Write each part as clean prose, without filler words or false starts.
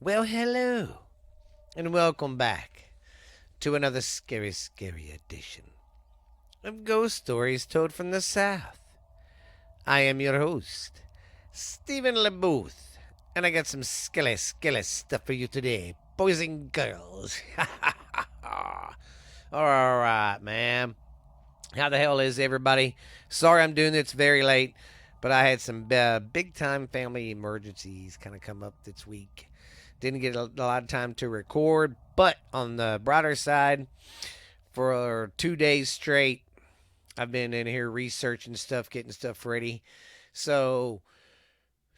Well, hello, and welcome back to another scary edition of Ghost Stories Told from the South. I am your host, Stephen LeBooth, and I got some skilly stuff for you today, boys and girls. Alright, man. How the hell is everybody? Sorry I'm doing this very late, but I had some big time family emergencies kind of come up this week. Didn't get a lot of time to record, but on the brighter side, for 2 days straight, I've been in here researching stuff, getting stuff ready. So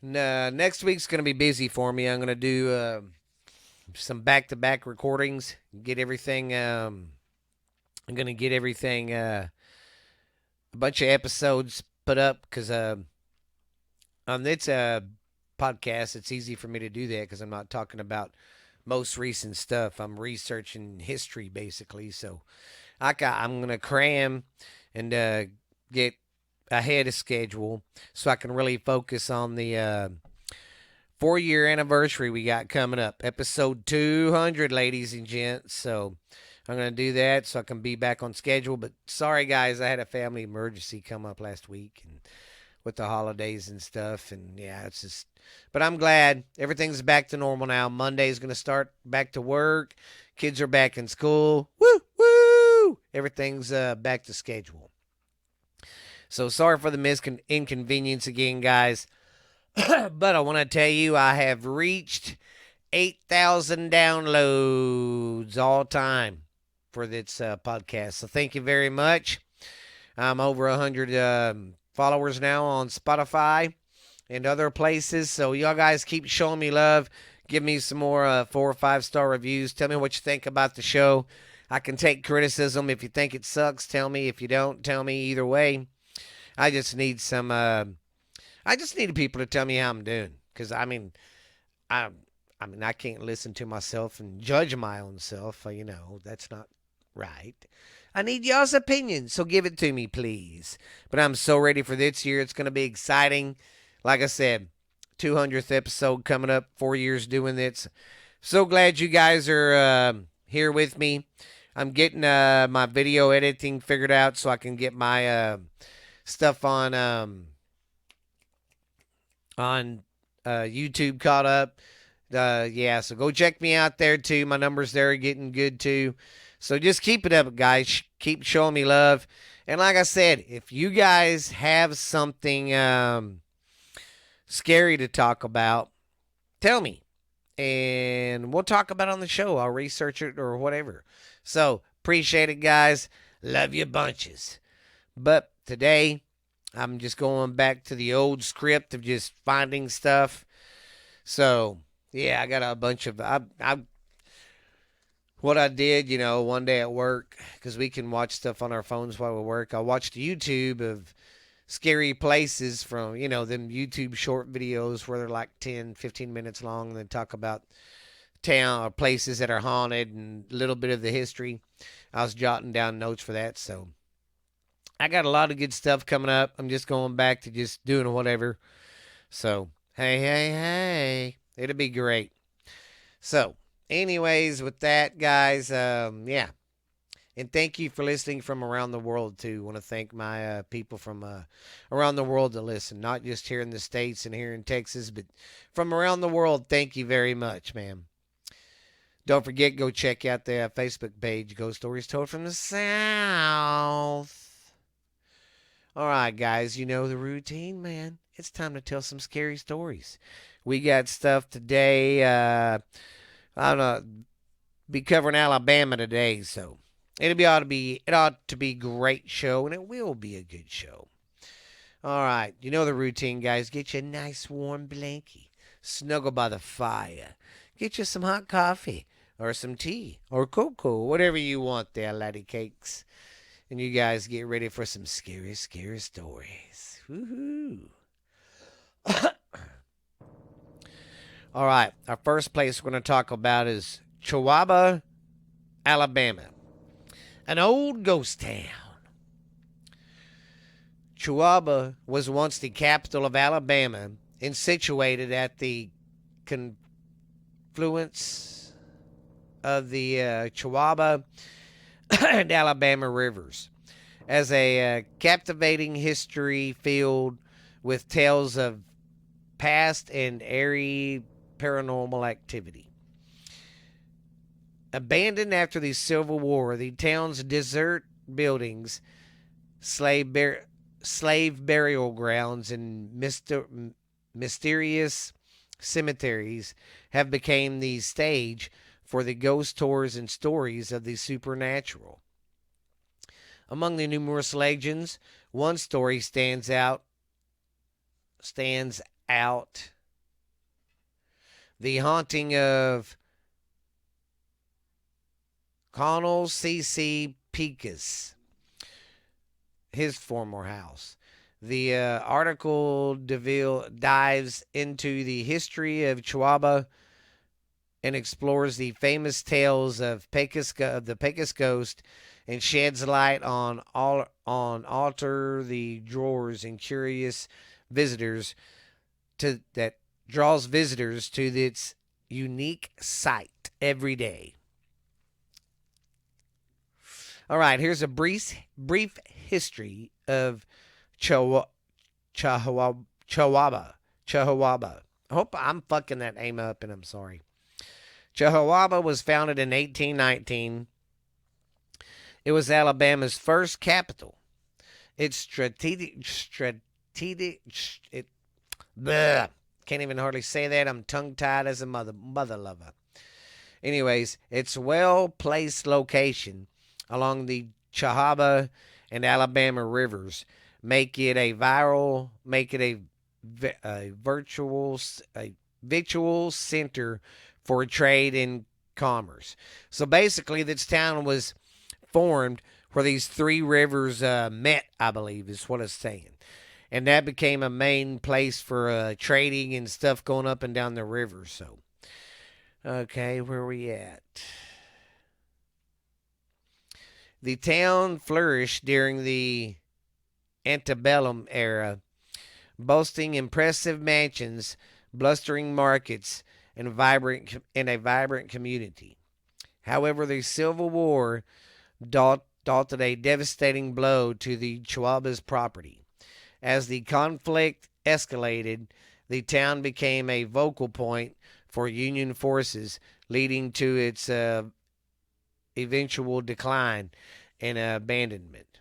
next week's going to be busy for me. I'm going to do some back-to-back recordings, get everything. I'm going to get everything, a bunch of episodes put up because on this podcast, it's easy for me to do that because I'm not talking about most recent stuff. I'm researching history basically, so I'm gonna cram and get ahead of schedule so I can really focus on the 4 year anniversary we got coming up, episode 200, ladies and gents. So I'm gonna do that so I can be back on schedule. But sorry guys, I had a family emergency come up last week and with the holidays and stuff, and yeah, it's just. But I'm glad everything's back to normal now. Monday's gonna start back to work. Kids are back in school. Woo woo! Everything's back to schedule. So sorry for the inconvenience again, guys. But I want to tell you, I have reached 8,000 downloads all time for this podcast. So thank you very much. I'm over 100 followers now on Spotify and other places. So y'all guys keep showing me love. Give me some more 4 or 5 star reviews. Tell me what you think about the show. I can take criticism. If you think it sucks, tell me. If you don't, tell me. Either way, I just need some. I just need people to tell me how I'm doing. Because I can't listen to myself and judge my own self. That's not right. I need y'all's opinion, so give it to me, please. But I'm so ready for this year. It's going to be exciting. Like I said, 200th episode coming up, 4 years doing this. So glad you guys are here with me. I'm getting my video editing figured out so I can get my stuff on YouTube caught up. Yeah, so go check me out there too. My numbers there are getting good too. So just keep it up, guys. Keep showing me love. And like I said, if you guys have something scary to talk about, tell me. And we'll talk about it on the show. I'll research it or whatever. So appreciate it, guys. Love you bunches. But today, I'm just going back to the old script of just finding stuff. So, yeah, I got a bunch of. What I did, one day at work, because we can watch stuff on our phones while we work, I watched YouTube of scary places from, them YouTube short videos where they're like 10, 15 minutes long and they talk about town or places that are haunted and a little bit of the history. I was jotting down notes for that, so I got a lot of good stuff coming up. I'm just going back to just doing whatever. So, hey, it'll be great. So, anyways, with that, guys, yeah. And thank you for listening from around the world, too. I want to thank my people from around the world that listen, not just here in the States and here in Texas, but from around the world. Thank you very much, man. Don't forget, go check out the Facebook page, Ghost Stories Told from the South. All right, guys, you know the routine, man. It's time to tell some scary stories. We got stuff today. I don't know, be covering Alabama today, so it ought to be a great show, and it will be a good show. All right, you know the routine, guys. Get you a nice warm blankie, snuggle by the fire, get you some hot coffee or some tea or cocoa, whatever you want there, laddie cakes, and you guys get ready for some scary stories. Woohoo! All right, our first place we're going to talk about is Chihuahua, Alabama, an old ghost town. Chihuahua was once the capital of Alabama and situated at the confluence of the Chihuahua and Alabama rivers as a captivating history filled with tales of past and airy paranormal activity. Abandoned after the Civil War, the town's desert buildings, slave, slave burial grounds, and mysterious cemeteries have become the stage for the ghost tours and stories of the supernatural. Among the numerous legends, one story stands out the haunting of Colonel C.C. Pecos, his former house. The article dives into the history of Chihuahua and explores the famous tales of the Pecos ghost and sheds light on alter the drawers and curious visitors to that draws visitors to its unique site every day. All right, here's a brief history of Chihuahua. Chihuahua. I hope I'm fucking that name up, and I'm sorry. Chihuahua was founded in 1819. It was Alabama's first capital. Its can't even hardly say that. I'm tongue-tied as a mother lover. Anyways, its well-placed location along the Chihuahua and Alabama rivers make it a virtual center for trade and commerce. So basically, this town was formed where these three rivers met, I believe, is what it's saying. And that became a main place for trading and stuff going up and down the river. So, okay, where are we at? The town flourished during the antebellum era, boasting impressive mansions, blustering markets, and a vibrant community. However, the Civil War dealt a devastating blow to the Chihuahua's property. As the conflict escalated, the town became a focal point for Union forces, leading to its eventual decline and abandonment.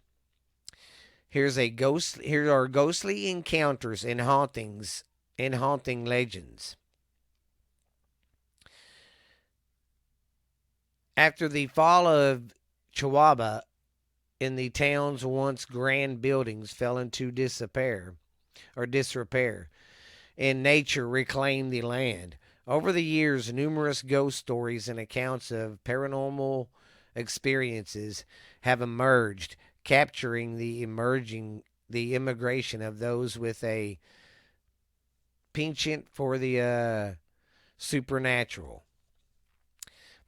Here are ghostly encounters and haunting legends. After the fall of Chihuahua, in the town's once grand buildings fell into disrepair, and nature reclaimed the land. Over the years, numerous ghost stories and accounts of paranormal experiences have emerged, capturing the immigration of those with a penchant for the supernatural.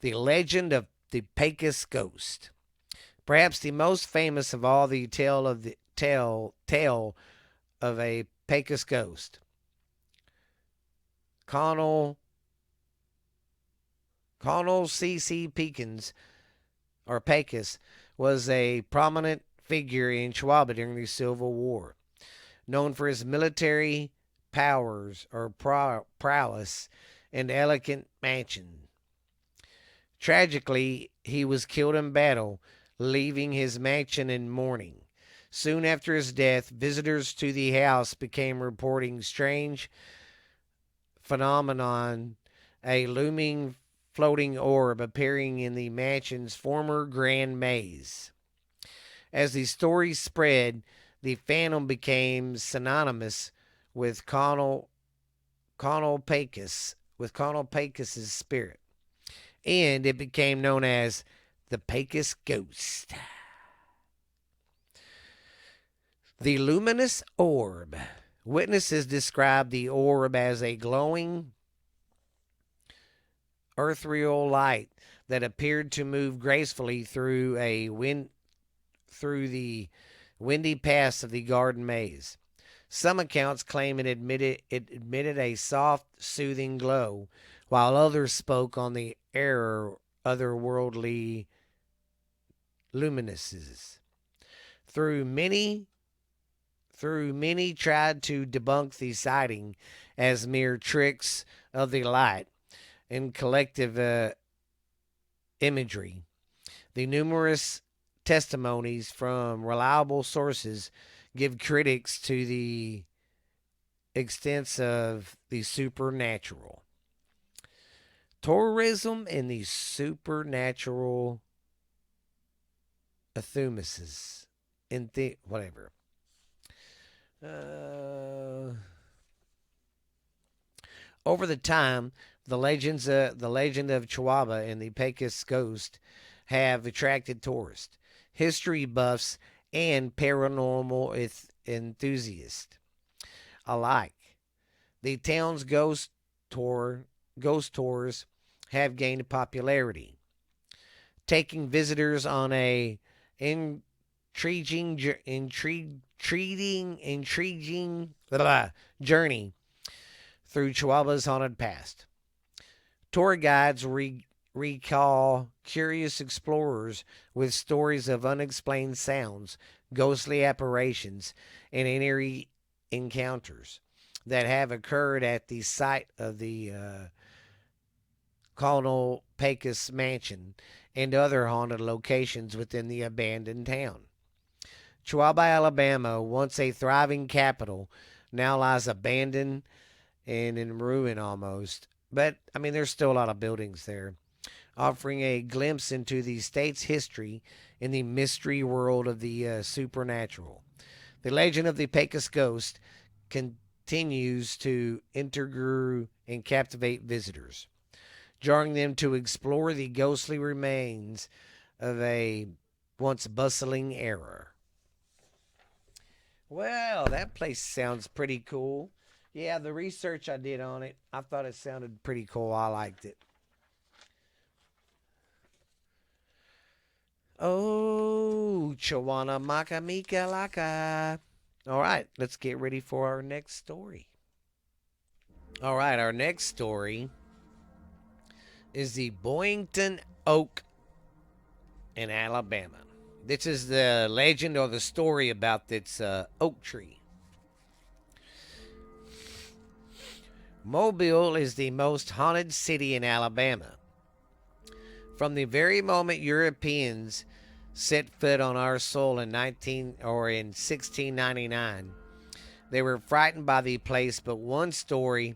The legend of the Pecos ghost. Perhaps the most famous of all, the tale of a Pecos ghost. Colonel C.C. Pecos was a prominent figure in Chihuahua during the Civil War, known for his military powers or prowess and elegant mansion. Tragically, he was killed in battle, leaving his mansion in mourning. Soon after his death, visitors to the house began reporting strange phenomenon, a looming floating orb appearing in the mansion's former grand maze. As the story spread, the phantom became synonymous with Colonel Pecos, spirit, and it became known as the Pecos ghost. The luminous orb. Witnesses described the orb as a glowing ethereal light that appeared to move gracefully through the windy paths of the garden maze. Some accounts claim it emitted a soft, soothing glow, while others spoke on the air otherworldly luminescences. Through many Many tried to debunk the sighting as mere tricks of the light and collective imagery. The numerous testimonies from reliable sources give critics to the extents of the supernatural. Tourism and the supernatural athumases in the whatever. Uh, Over the time, the legend of Chihuahua and the Pecos ghost have attracted tourists, history buffs, and paranormal enthusiasts alike. The town's ghost tours have gained popularity, taking visitors on a intriguing, journey through Chihuahua's haunted past. Tour guides recall curious explorers with stories of unexplained sounds, ghostly apparitions, and eerie encounters that have occurred at the site of the Colonel Pecos Mansion and other haunted locations within the abandoned town. Chihuahua, Alabama, once a thriving capital, now lies abandoned and in ruin almost. But, I mean, there's still a lot of buildings there, offering a glimpse into the state's history in the mystery world of the supernatural. The legend of the Pecos Ghost continues to intrigue and captivate visitors, drawing them to explore the ghostly remains of a once bustling era. Well, that place sounds pretty cool. Yeah, the research I did on it, I thought it sounded pretty cool. I liked it. Oh, Chawana Maka Mika Laka. All right, let's get ready for our next story. All right, our next story is the Boynton Oak in Alabama. This is the legend or the story about this oak tree. Mobile is the most haunted city in Alabama. From the very moment Europeans set foot on our soil in 1699, they were frightened by the place, but one story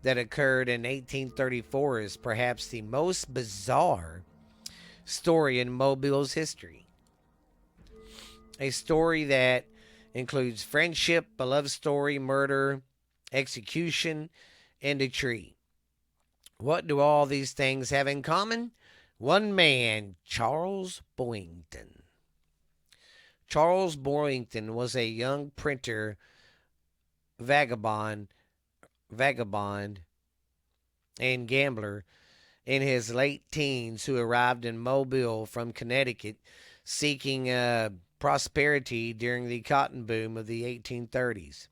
that occurred in 1834 is perhaps the most bizarre story in Mobile's history. A story that includes friendship, a love story, murder, execution, and a tree. What do all these things have in common? One man, Charles Boynton. Charles Boynton was a young printer, vagabond, and gambler in his late teens who arrived in Mobile from Connecticut seeking prosperity during the cotton boom of the 1830s.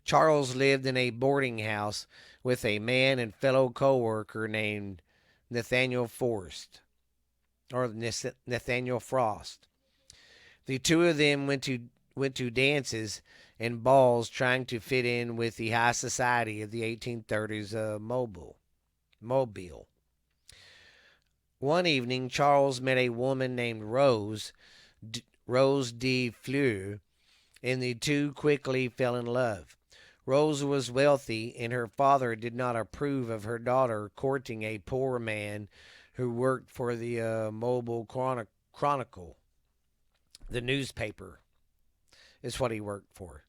Charles lived in a boarding house with a man and fellow co-worker named Nathaniel Nathaniel Frost. The two of them went to dances and balls trying to fit in with the high society of the 1830s Mobile. One evening, Charles met a woman named Rose de Fleur, and the two quickly fell in love. Rose was wealthy, and her father did not approve of her daughter courting a poor man who worked for the Mobile Chronicle, the newspaper, is what he worked for.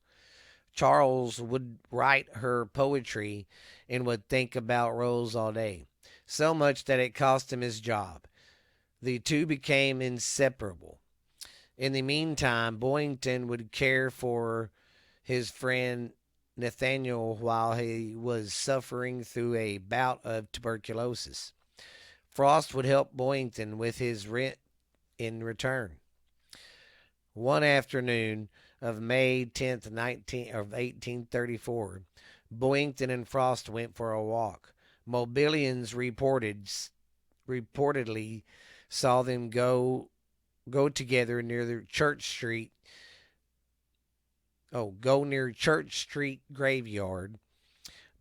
Charles would write her poetry and would think about Rose all day, so much that it cost him his job. The two became inseparable. In the meantime, Boynton would care for his friend Nathaniel while he was suffering through a bout of tuberculosis. Frost would help Boynton with his rent in return. One afternoon of May 10th, 1834, Boynton and Frost went for a walk. Mobilians reportedly saw them go together near the Church Street. Go near Church Street graveyard.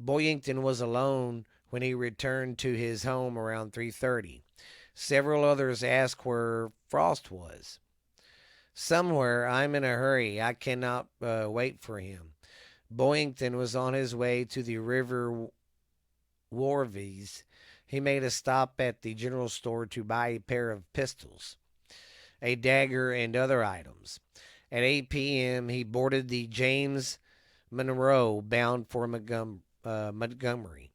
Boyington was alone when he returned to his home around 3:30. Several others asked where Frost was. Somewhere. I'm in a hurry. I cannot wait for him. Boyington was on his way to the River Warvies. He made a stop at the general store to buy a pair of pistols, a dagger, and other items. At 8 p.m., he boarded the James Monroe bound for Montgomery.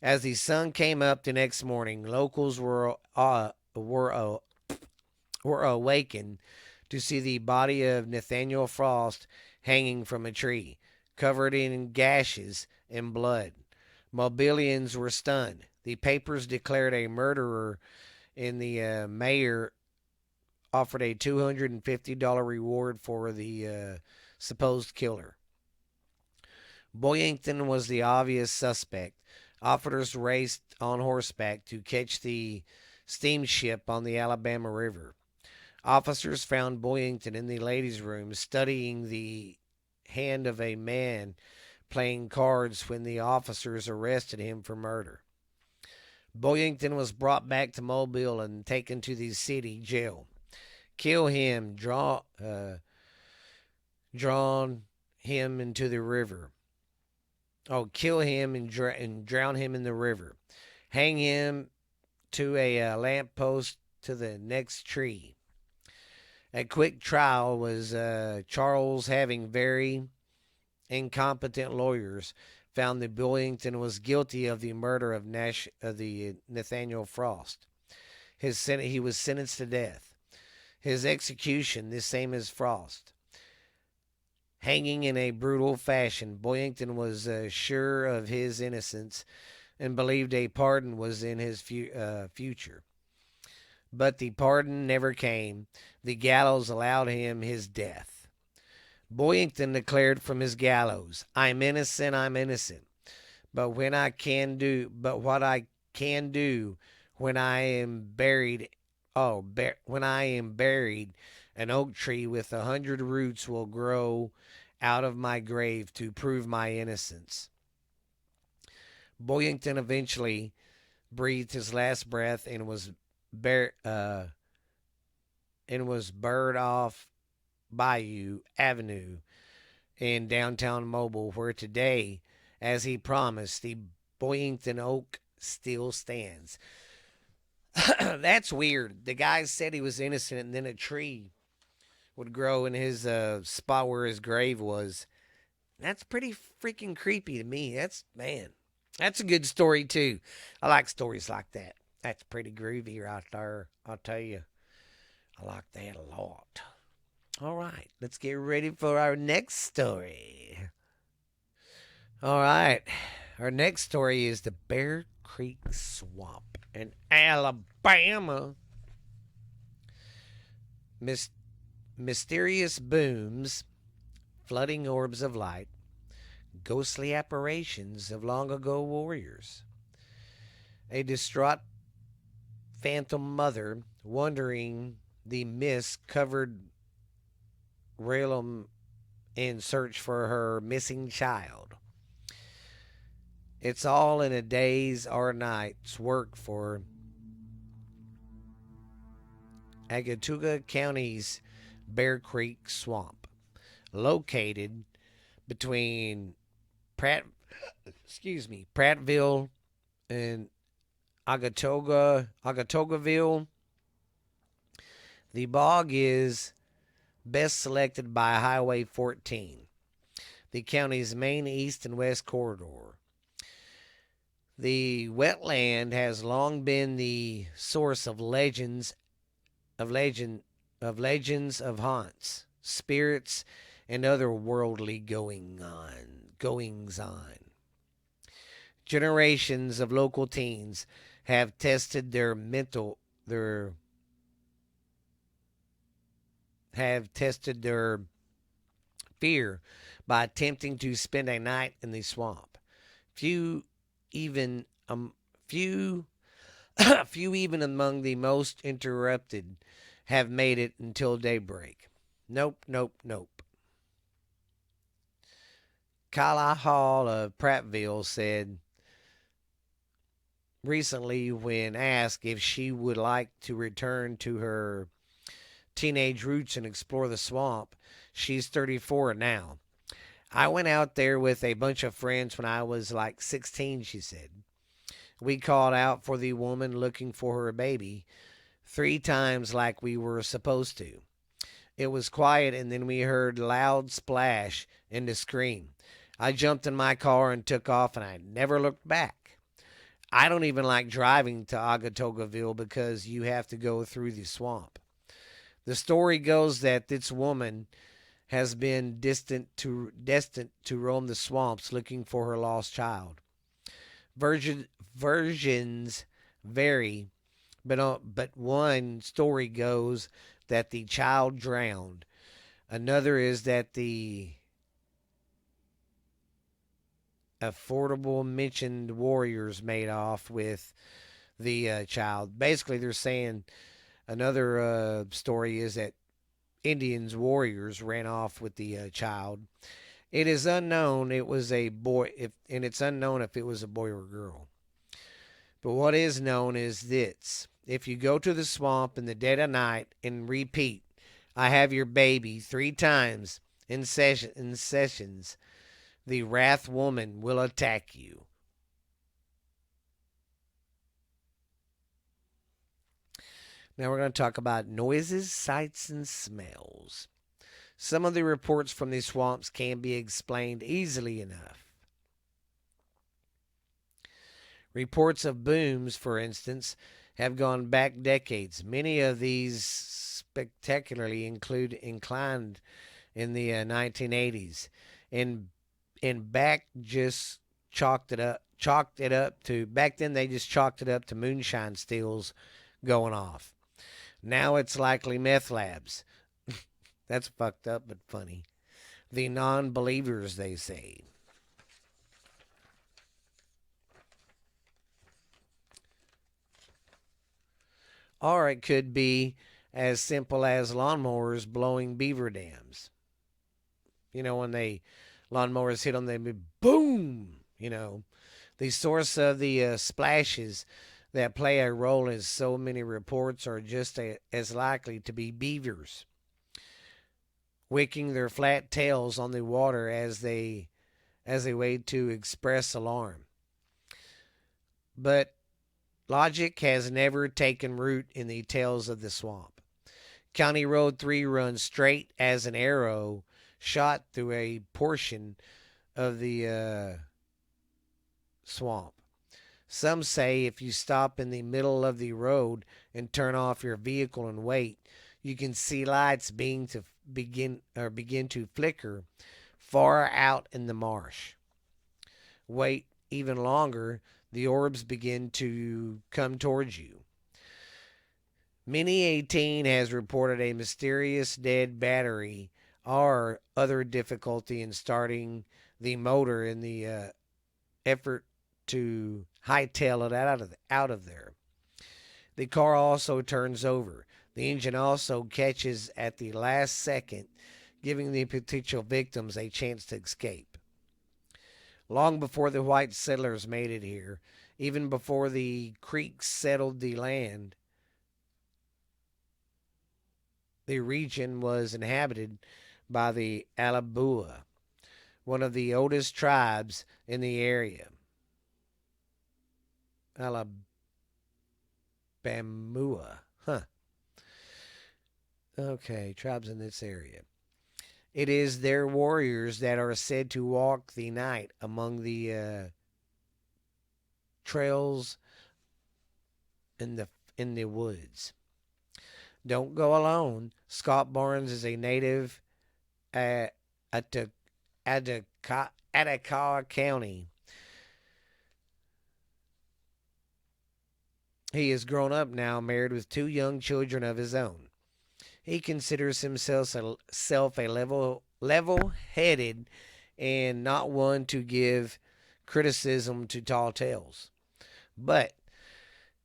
As the sun came up the next morning, locals were awakened to see the body of Nathaniel Frost hanging from a tree, covered in gashes and blood. Mobilians were stunned. The papers declared a murderer, and the mayor offered a $250 reward for the supposed killer. Boyington was the obvious suspect. Officers raced on horseback to catch the steamship on the Alabama River. Officers found Boyington in the ladies' room studying the hand of a man playing cards when the officers arrested him for murder. Boyington was brought back to Mobile and taken to the city jail. Kill him, drawn him into the river. Kill him and drown him in the river. Hang him to a lamppost to the next tree. A quick trial was Charles, having very incompetent lawyers, found that Boyington was guilty of the murder of Nathaniel Frost. He was sentenced to death. His execution, the same as Frost. Hanging in a brutal fashion, Boyington was sure of his innocence and believed a pardon was in his future. But the pardon never came. The gallows allowed him his death. Boyington declared from his gallows, I'm innocent, I'm innocent. But what I can do when I am buried, when I am buried, an oak tree with 100 roots will grow out of my grave to prove my innocence. Boyington eventually breathed his last breath and was buried off Bayou Avenue in downtown Mobile, where today, as he promised, the Boyington Oak still stands. That's weird. The guy said he was innocent, and then a tree would grow in his spot where his grave was. That's pretty freaking creepy to me. That's a good story too. I like stories like that. That's pretty groovy right there. I'll tell you. I like that a lot. All right, let's get ready for our next story. All right, our next story is the Bear Creek Swamp in Alabama. Mysterious booms, flooding orbs of light, ghostly apparitions of long ago warriors. A distraught phantom mother wandering the mist covered realm in search for her missing child. It's all in a day's or night's work for Agatuga County's Bear Creek Swamp, located between Prattville and Agatogaville. The bog is best selected by Highway 14, the county's main east and west corridor. The wetland has long been the source of legends of haunts, spirits, and other worldly goings on. Generations of local teens have tested their fear by attempting to spend a night in the swamp. Few even few few even among the most interrupted have made it until daybreak. Nope, nope, nope. Kyla Hall of Prattville said recently when asked if she would like to return to her teenage roots and explore the swamp. She's 34 now. I went out there with a bunch of friends when I was like 16, she said. We called out for the woman looking for her baby 3 times like we were supposed to. It was quiet, and then we heard loud splash and a scream. I jumped in my car and took off, and I never looked back. I don't even like driving to Agatogaville because you have to go through the swamp. The story goes that this woman has been destined to roam the swamps looking for her lost child. Versions vary, but one story goes that the child drowned. Another is that the affordable mentioned warriors made off with the child. Basically, they're saying another story is that Indians warriors ran off with the child. It is unknown it was a boy, and it's unknown if it was a boy or a girl. But what is known is this: if you go to the swamp in the dead of night and repeat, "I have your baby" 3 times in sessions, the wrath woman will attack you. Now we're going to talk about noises, sights, and smells. Some of the reports from these swamps can be explained easily enough. Reports of booms, for instance, have gone back decades. Many of these spectacularly inclined in the 1980s, and back just chalked it up to back then they just chalked it up to moonshine stills going off. Now it's likely meth labs. That's fucked up but funny. The non-believers, they say. Or it could be as simple as lawnmowers blowing beaver dams. When they lawnmowers hit them, they be boom. The source of the splashes that play a role in so many reports are just as likely to be beavers wicking their flat tails on the water as a way to express alarm. But logic has never taken root in the tales of the swamp. County Road 3 runs straight as an arrow shot through a portion of the swamp. Some say if you stop in the middle of the road and turn off your vehicle and wait, you can see lights begin to flicker far out in the marsh. Wait even longer, the orbs begin to come towards you. Many a teen has reported a mysterious dead battery or other difficulty in starting the motor in the effort to hightail it out of there. The car also turns over. The engine also catches at the last second, giving the potential victims a chance to escape. Long before the white settlers made it here, even before the Creeks settled the land, the region was inhabited by the Alabua, one of the oldest tribes in the area. Alabamua. Huh. Okay, tribes in this area. It is their warriors that are said to walk the night among the trails in the woods. Don't go alone. Scott Barnes is a native at Atacama County. He is grown up now, married with 2 young children of his own. He considers himself a level-headed and not one to give criticism to tall tales. But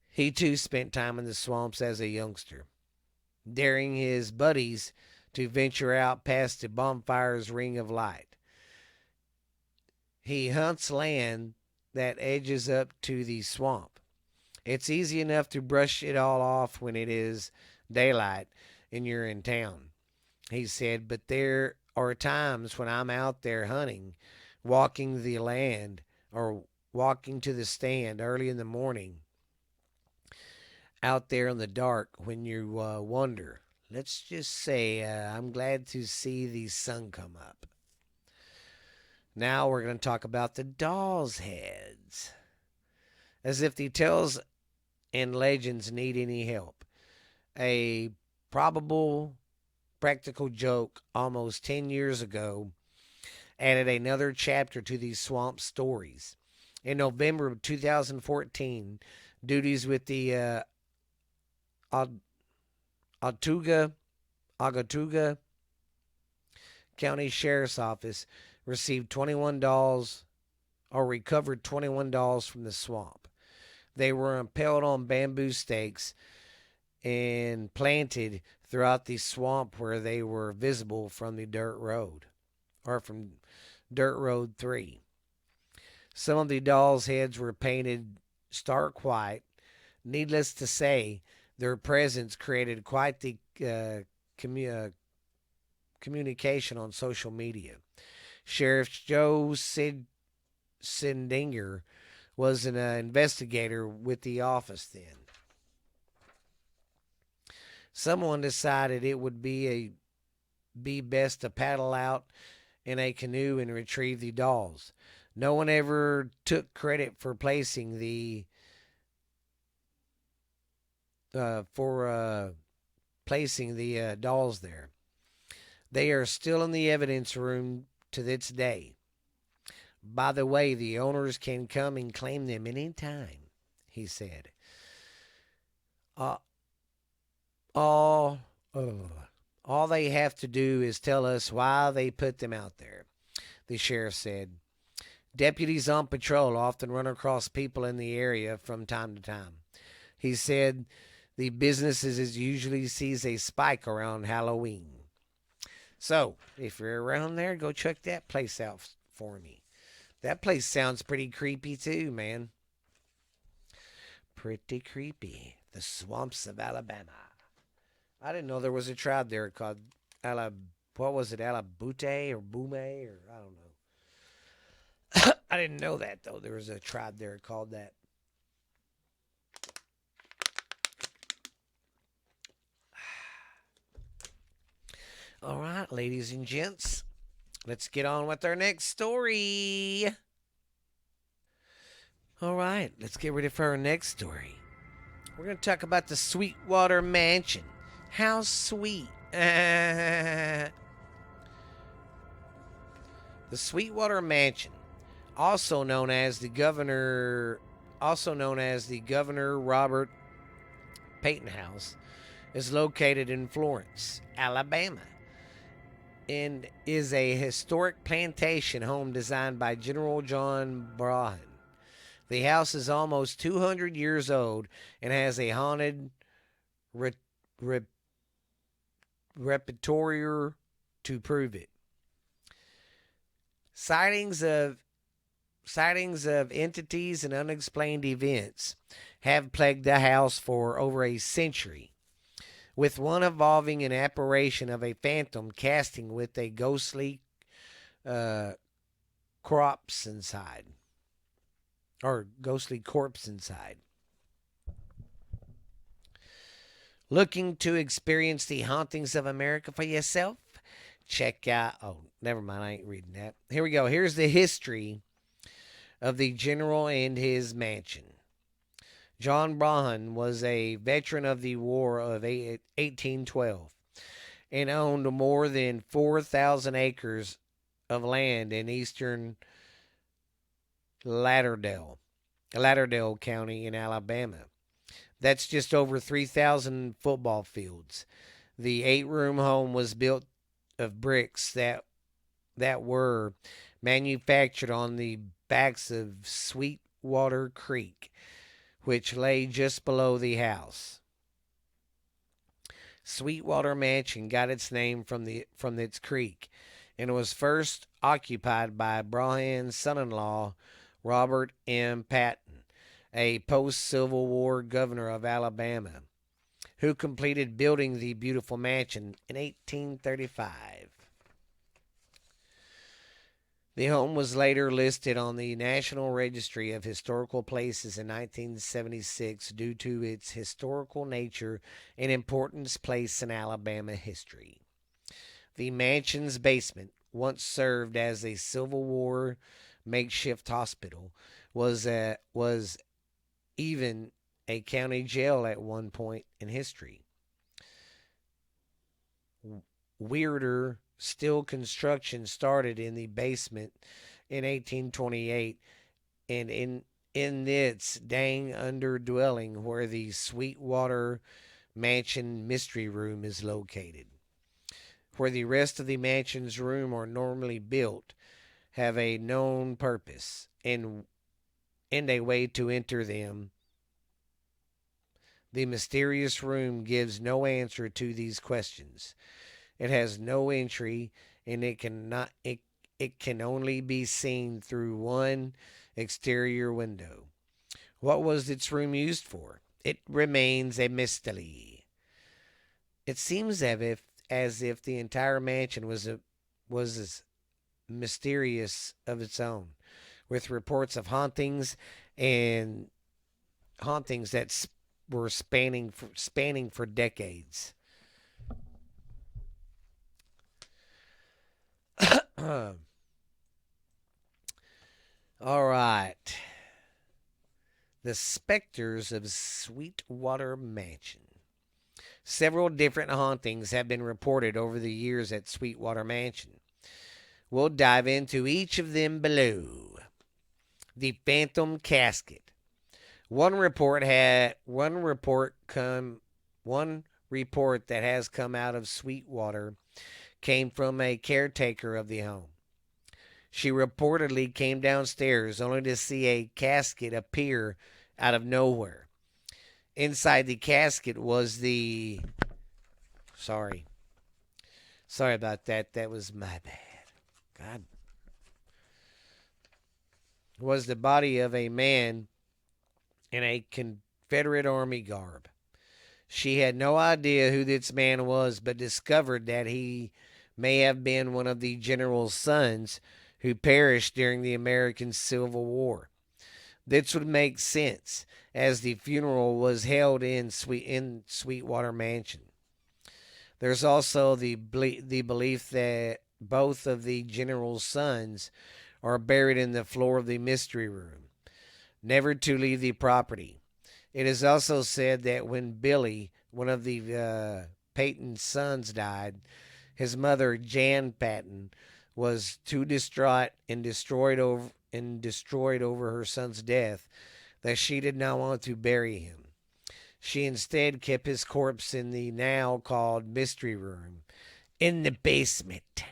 he too spent time in the swamps as a youngster, daring his buddies to venture out past the bonfire's ring of light. He hunts land that edges up to the swamp. It's easy enough to brush it all off when it is daylight and you're in town, he said, but there are times when I'm out there hunting, walking the land, or walking to the stand early in the morning, out there in the dark when you wonder. Let's just say I'm glad to see the sun come up. Now we're going to talk about the doll's heads. As if the tales and legends need any help. A probable practical joke almost 10 years ago added another chapter to these swamp stories. In November of 2014, duties with the Agatuga County Sheriff's Office received $21 or recovered $21 from the swamp. They were impaled on bamboo stakes and planted throughout the swamp where they were visible from the dirt road, or from Dirt Road 3. Some of the dolls' heads were painted stark white. Needless to say, their presence created quite the communication on social media. Sheriff Joe Sindinger was an investigator with the office then. Someone decided it would be best to paddle out in a canoe and retrieve the dolls. No one ever took credit for placing the dolls there. They are still in the evidence room to this day. By the way, the owners can come and claim them any time, he said. All they have to do is tell us why they put them out there, the sheriff said. Deputies on patrol often run across people in the area from time to time. He said the businesses usually sees a spike around Halloween. So, if you're around there, go check that place out for me. That place sounds pretty creepy too, man. Pretty creepy. The swamps of Alabama. I didn't know there was a tribe there called what was it, Alabute or Bume, or I don't know. I didn't know that, though. There was a tribe there called that. All right, ladies and gents, let's get on with our next story. All right, let's get ready for our next story. We're going to talk about the Sweetwater Mansion. How sweet. The Sweetwater Mansion, also known as the Governor Robert Peyton House, is located in Florence, Alabama, and is a historic plantation home designed by General John Brahan. The house is almost 200 years old and has a haunted repertoire to prove it. Sightings of entities and unexplained events have plagued the house for over a century, with one involving an apparition of a phantom casting with a ghostly corpse inside. Looking to experience the hauntings of America for yourself? Check out. Oh, never mind. I ain't reading that. Here we go. Here's the history of the general and his mansion. John Brahan was a veteran of the War of 1812 and owned more than 4,000 acres of land in eastern Lauderdale County in Alabama. That's just over 3,000 football fields. The 8-room home was built of bricks that were manufactured on the banks of Sweetwater Creek, which lay just below the house. Sweetwater Mansion got its name from its creek, and was first occupied by Brahan's son-in-law, Robert M. Patton, a post-Civil War governor of Alabama, who completed building the beautiful mansion in 1835. The home was later listed on the National Registry of Historical Places in 1976 due to its historical nature and importance placed in Alabama history. The mansion's basement, once served as a Civil War makeshift hospital, was even a county jail at one point in history. Weirder still, construction started in the basement in 1828, and in its dang underdwelling where the Sweetwater Mansion Mystery Room is located, where the rest of the mansion's room are normally built, have a known purpose and a way to enter them. The mysterious room gives no answer to these questions. It has no entry, and it can only be seen through one exterior window. What was its room used for? It remains a mystery. It seems as if the entire mansion was as mysterious of its own, with reports of and hauntings that were spanning for decades. All right. The specters of Sweetwater Mansion. Several different hauntings have been reported over the years at Sweetwater Mansion. We'll dive into each of them below. The Phantom Casket. One report that has come out of Sweetwater came from a caretaker of the home. She reportedly came downstairs only to see a casket appear out of nowhere. Inside the casket was the. Sorry. Sorry about that. That was my bad. God. Was the body of a man in a Confederate Army garb. She had no idea who this man was, but discovered that he may have been one of the general's sons who perished during the American Civil War. This would make sense, as the funeral was held in Sweetwater Mansion. There's also the belief that both of the general's sons are buried in the floor of the mystery room, never to leave the property. It is also said that when Billy, one of the Patton's sons, died, his mother, Jan Patton, was too distraught and destroyed over her son's death that she did not want to bury him. She instead kept his corpse in the now called mystery room in the basement.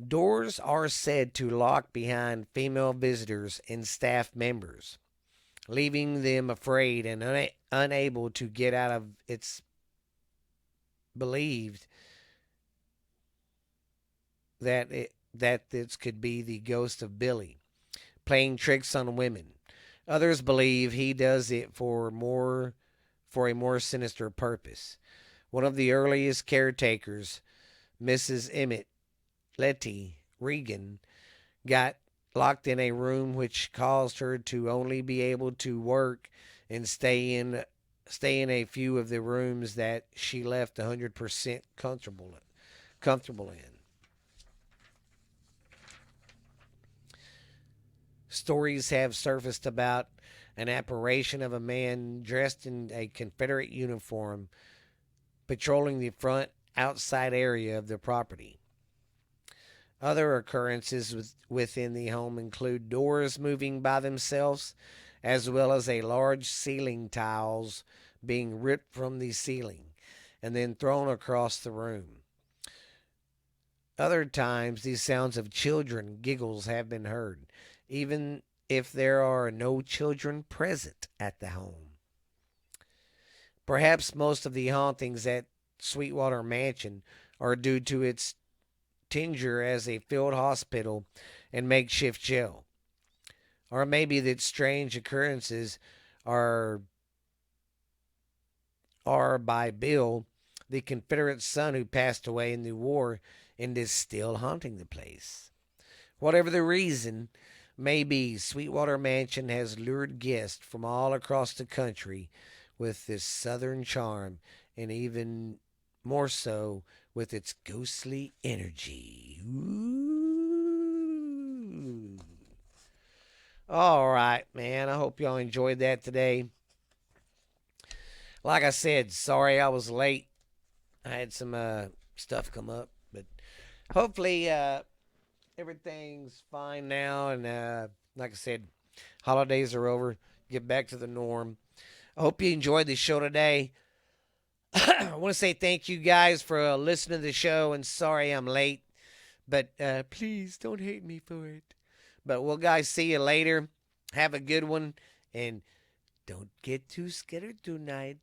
Doors are said to lock behind female visitors and staff members, leaving them afraid and unable to get out of. It's believed that this could be the ghost of Billy, playing tricks on women. Others believe he does it for a more sinister purpose. One of the earliest caretakers, Mrs. Emmett Letty Regan, got locked in a room, which caused her to only be able to work and stay in a few of the rooms that she left 100% comfortable in. Stories have surfaced about an apparition of a man dressed in a Confederate uniform patrolling the front outside area of the property. Other occurrences within the home include doors moving by themselves, as well as a large ceiling tiles being ripped from the ceiling and then thrown across the room. Other times, the sounds of children giggles have been heard, even if there are no children present at the home. Perhaps most of the hauntings at Sweetwater Mansion are due to its tenure as a field hospital and makeshift jail. Or maybe that strange occurrences are are by Bill, the Confederate son who passed away in the war and is still haunting the place. Whatever the reason may be, Sweetwater Mansion has lured guests from all across the country with this southern charm, and even more so with its ghostly energy. Ooh. All right, man. I hope y'all enjoyed that today. Like I said, sorry I was late. I had some stuff come up, but hopefully everything's fine now. And like I said, holidays are over. Get back to the norm. I hope you enjoyed the show today. I want to say thank you guys for listening to the show, and sorry I'm late, but please don't hate me for it. But we'll guys see you later. Have a good one, and don't get too scared tonight.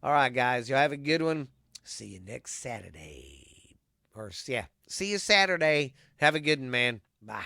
All right, guys, y'all have a good one. See you next Saturday. Or, yeah, see you Saturday. Have a good one, man. Bye.